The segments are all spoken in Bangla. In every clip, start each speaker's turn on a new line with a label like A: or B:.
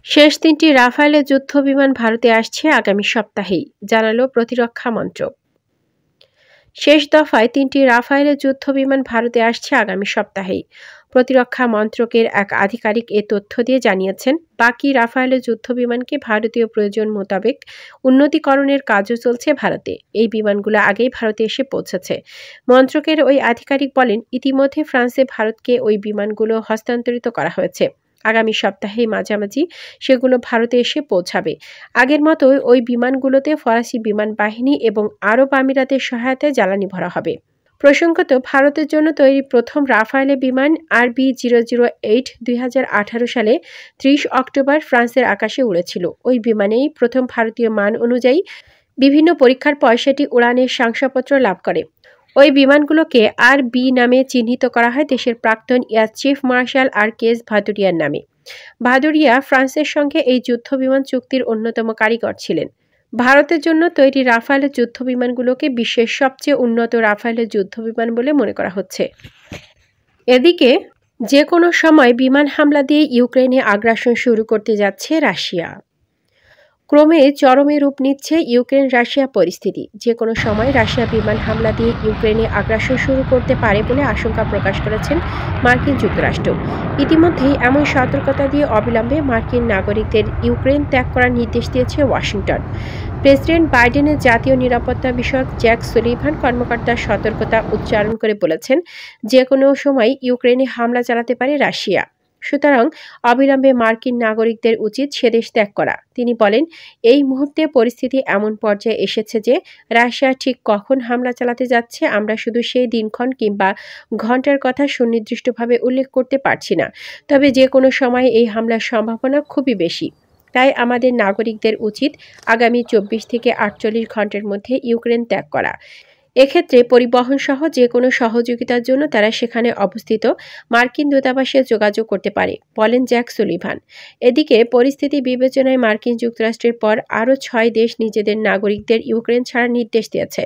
A: শেষ ৩টি রাফায়েলের যুদ্ধবিমান ভারতে আসছে আগামী সপ্তাহেই, জানালো প্রতিরক্ষা মন্ত্রক। শেষ দফায় ৩টি রাফায়েলের যুদ্ধবিমান ভারতে আসছে আগামী সপ্তাহেই। প্রতিরক্ষা মন্ত্রকের এক আধিকারিক এ তথ্য দিয়ে জানিয়েছেন, বাকি রাফায়েলের যুদ্ধবিমানকে ভারতীয় প্রয়োজন মোতাবেক উন্নতিকরণের কাজও চলছে ভারতে। এই বিমানগুলো আগেই ভারতে এসে পৌঁছেছে। মন্ত্রকের ওই আধিকারিক বলেন, ইতিমধ্যে ফ্রান্সে ভারতকে ওই বিমানগুলো হস্তান্তরিত করা হয়েছে। আগামী সপ্তাহের মাঝামাঝি সেগুলো ভারতে এসে পৌঁছাবে। আগের মতোই ওই বিমানগুলোতে ফরাসি বিমান বাহিনী এবং আরব আমিরাতের সহায়তায় জ্বালানি ভরা হবে। প্রসঙ্গত, ভারতের জন্য তৈরি প্রথম রাফায়েলের বিমান RB008 2018 সালে 30 অক্টোবর ফ্রান্সের আকাশে উড়েছিল। ওই বিমানেই প্রথম ভারতীয় মান অনুযায়ী বিভিন্ন পরীক্ষার পর সেটি উড়ানের শংসাপত্র লাভ করে। ওই বিমানগুলোকে RB নামে চিহ্নিত করা হয় দেশের প্রাক্তন এয়ার চিফ মার্শাল RKS ভাদুরিয়ার নামে। ভাদুরিয়া ফ্রান্সের সঙ্গে এই যুদ্ধবিমান চুক্তির অন্যতম কারিগর ছিলেন। ভারতের জন্য তৈরি রাফায়েলের যুদ্ধবিমানগুলোকে বিশ্বের সবচেয়ে উন্নত রাফায়েলের যুদ্ধবিমান বলে মনে করা হচ্ছে। এদিকে যে কোনো সময় বিমান হামলা দিয়ে ইউক্রেনে আগ্রাসন শুরু করতে যাচ্ছে রাশিয়া। ক্রমে চরমে রূপ নিচ্ছে ইউক্রেন রাশিয়া পরিস্থিতি। যে কোনো সময় রাশিয়া বিমান হামলা দিয়ে ইউক্রেনে আগ্রাসন শুরু করতে পারে বলে আশঙ্কা প্রকাশ করেছেন মার্কিন যুক্তরাষ্ট্র। ইতিমধ্যেই এমন সতর্কতা দিয়ে অবিলম্বে মার্কিন নাগরিকদের ইউক্রেন ত্যাগ করার নির্দেশ দিয়েছে ওয়াশিংটন। প্রেসিডেন্ট বাইডেনের জাতীয় নিরাপত্তা বিষয়ক জ্যাক সুলিভান কর্মকর্তার সতর্কতা উচ্চারণ করে বলেছেন, যে কোনো সময় ইউক্রেনে হামলা চালাতে পারে রাশিয়া। সুতরাং অবিলম্বে মার্কিন নাগরিকদের উচিত সেদেশ ত্যাগ করা। তিনি বলেন, এই মুহূর্তে পরিস্থিতি এমন পর্যায়ে এসেছে যে রাশিয়া ঠিক কখন হামলা চালাতে যাচ্ছে আমরা শুধু সেই দিনক্ষণ কিংবা ঘন্টার কথা সুনির্দিষ্টভাবে উল্লেখ করতে পারছি না। তবে যে কোনো সময় এই হামলার সম্ভাবনা খুবই বেশি। তাই আমাদের নাগরিকদের উচিত আগামী 24 থেকে 48 ঘন্টার মধ্যে ইউক্রেন ত্যাগ করা। এক্ষেত্রে পরিবহন সহ যে কোনো সহযোগিতার জন্য তারা সেখানে অবস্থিত মার্কিন দূতাবাসে যোগাযোগ করতে পারে, বলেন জ্যাক সুলিভান। এদিকে পরিস্থিতি বিবেচনায় মার্কিন যুক্তরাষ্ট্রের পর আরও 6 দেশ নিজেদের নাগরিকদের ইউক্রেন ছাড়ার নির্দেশ দিয়েছে।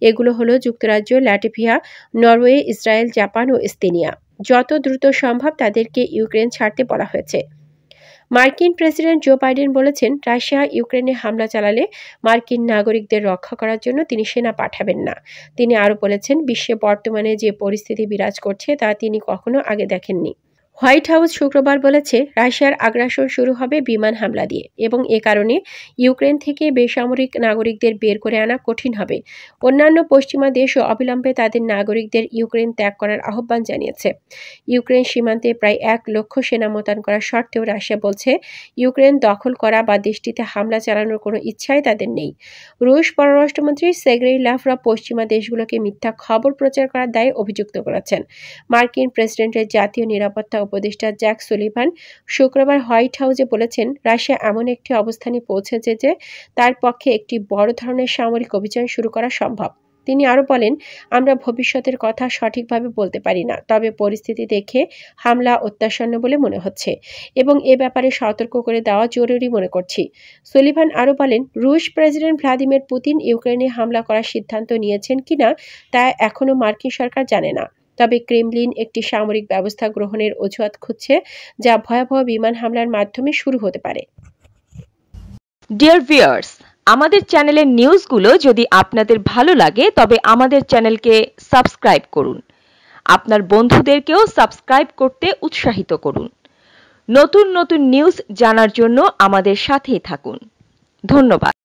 A: এগুলো হলো যুক্তরাজ্য, ল্যাটভিয়া, নরওয়ে, ইসরায়েল, জাপান ও এস্তোনিয়া। যত দ্রুত সম্ভব তাদেরকে ইউক্রেন ছাড়তে বলা হয়েছে। মার্কিন প্রেসিডেন্ট জো বাইডেন বলেছেন, রাশিয়া ইউক্রেনে হামলা চালালে মার্কিন নাগরিকদের রক্ষা করার জন্য তিনি সেনা পাঠাবেন না। তিনি আরও বলেছেন, বিশ্বে বর্তমানে যে পরিস্থিতি বিরাজ করছে তা তিনি কখনো আগে দেখেননি। হোয়াইট হাউস শুক্রবার বলেছে, রাশিয়ার আগ্রাসন শুরু হবে বিমান হামলা দিয়ে এবং এ কারণে ইউক্রেন থেকে বেসামরিক নাগরিকদের বের করে আনা কঠিন হবে। অন্যান্য পশ্চিমা দেশও অবিলম্বে তাদের নাগরিকদের ইউক্রেন ত্যাগ করার আহ্বান জানিয়েছে। ইউক্রেন সীমান্তে প্রায় 1 লক্ষ সেনা মোতায়েন করার সত্ত্বেও রাশিয়া বলছে, ইউক্রেন দখল করা বা দেশটিতে হামলা চালানোর কোনো ইচ্ছাই তাদের নেই। রুশ পররাষ্ট্রমন্ত্রী সের্গেই লাভরভ পশ্চিমা দেশগুলোকে মিথ্যা খবর প্রচার করার দায়ে অভিযুক্ত করেছেন। মার্কিন প্রেসিডেন্টের জাতীয় নিরাপত্তা উপদেষ্টা জ্যাক সুলিভান শুক্রবার হোয়াইট হাউসে বলেছেন, রাশিয়া এমন একটি অবস্থানে পৌঁছেছে যে তার পক্ষে একটি বড় ধরনের সামরিক অভিযান শুরু করা সম্ভব। তিনি আরও বলেন, আমরা ভবিষ্যতের কথা সঠিকভাবে বলতে পারি না, তবে পরিস্থিতি দেখে হামলা অত্যাসন্ন বলে মনে হচ্ছে এবং এ ব্যাপারে সতর্ক করে দেওয়া জরুরি মনে করছি। সুলিভান আরও বলেন, রুশ প্রেসিডেন্ট ভ্লাদিমির পুতিন ইউক্রেনে হামলা করার সিদ্ধান্ত নিয়েছেন কিনা তা এখনও মার্কিন সরকার জানে না। তবে ক্রেমলিন একটি সামরিক ব্যবস্থা গ্রহণের অজুহাত খুঁজছে, যা ভয়াবহ বিমান হামলার মাধ্যমে শুরু হতে পারে।
B: ডিয়ার ভিউয়ার্স, আমাদের চ্যানেলের নিউজগুলো যদি আপনাদের ভালো লাগে তবে আমাদের চ্যানেলকে সাবস্ক্রাইব করুন। আপনার বন্ধুদেরকেও সাবস্ক্রাইব করতে উৎসাহিত করুন। নতুন নতুন নিউজ জানার জন্য আমাদের সাথেই থাকুন। ধন্যবাদ।